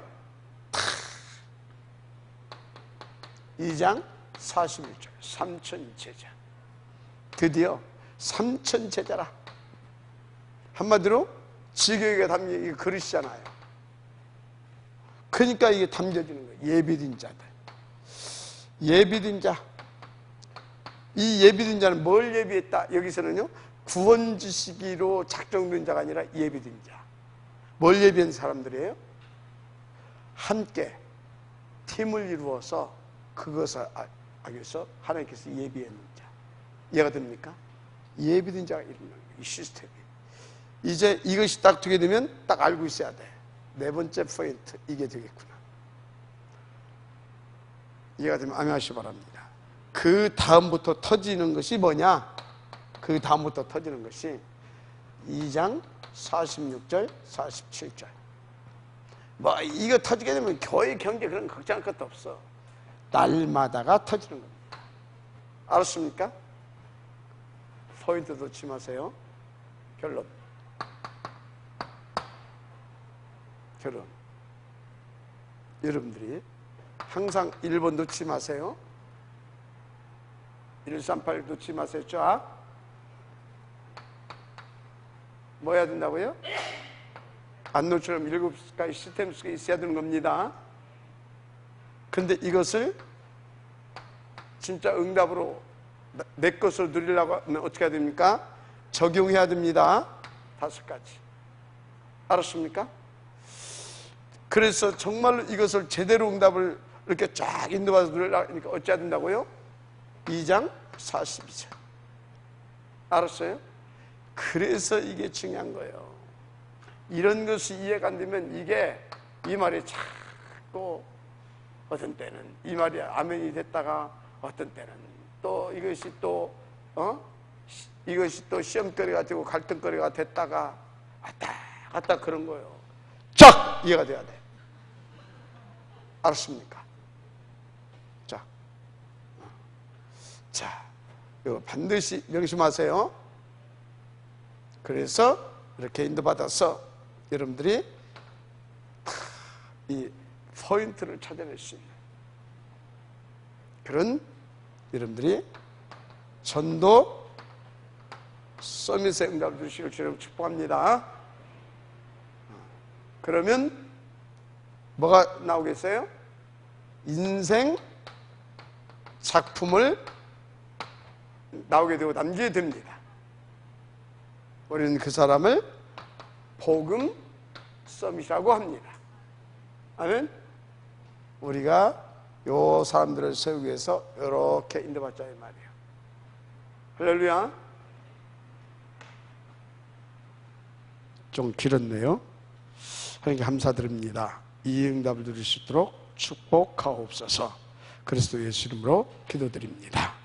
2장 41절 3천 제자. 드디어 3천 제자라. 한마디로 지교회가 담긴 이게 그릇이잖아요. 그러니까 이게 담겨지는 거예요. 예비된 자들. 예비된 자. 이 예비된 자는 뭘 예비했다? 여기서는요, 구원 주시기로 작정된 자가 아니라 예비된 자. 뭘 예비한 사람들이에요? 함께 팀을 이루어서 그것을 하기 위해서 하나님께서 예비했는 자. 이해가 됩니까? 예비된 자가 이루는 거예요. 이 시스템이. 이제 이것이 딱 되게 되면 딱 알고 있어야 돼. 네 번째 포인트, 이게 되겠구나. 이해가 되면 아멘하시기 바랍니다. 그 다음부터 터지는 것이 뭐냐? 그 다음부터 터지는 것이 2장 46절, 47절. 뭐 이거 터지게 되면 교회 경제 그런 거 걱정할 것도 없어. 날마다가 터지는 겁니다. 알았습니까? 포인트 놓지 마세요. 결론. 여러분들이 항상 1번 놓지 마세요. 138 놓지 마세요. 쫙. 뭐 해야 된다고요? 안 놓치려면 7가지 시스템 속에 있어야 되는 겁니다. 근데 이것을 진짜 응답으로 내 것을 누리려고 하면 어떻게 해야 됩니까? 적용해야 됩니다. 5가지. 알았습니까? 그래서 정말로 이것을 제대로 응답을 이렇게 쫙 인도받아서 누리려고 하니까 어찌해야 된다고요? 2장 42절. 알았어요? 그래서 이게 중요한 거예요. 이런 것이 이해가 안 되면 이 말이 자꾸 어떤 때는 이 말이 아멘이 됐다가 어떤 때는 또 이것이 또 시험거리가 되고 갈등거리가 됐다가 왔다 갔다 그런 거예요. 쫙 이해가 돼야 돼. 알았습니까? 자, 이거 반드시 명심하세요. 그래서 이렇게 인도받아서 여러분들이 이 포인트를 찾아낼 수 있는 그런 여러분들이 전도 서밋에 응답을 주시길 주님 축복합니다. 그러면 뭐가 나오겠어요? 인생 작품을 나오게 되고 남기게 됩니다. 우리는 그 사람을 복음 서밋이라고 합니다. 아멘. 우리가 요 사람들을 세우기 위해서 이렇게 인도받자 이 말이에요. 할렐루야. 좀 길었네요. 하나님께 감사드립니다. 이 응답을 들을 수 있도록 축복하옵소서. 그리스도 예수 이름으로 기도드립니다.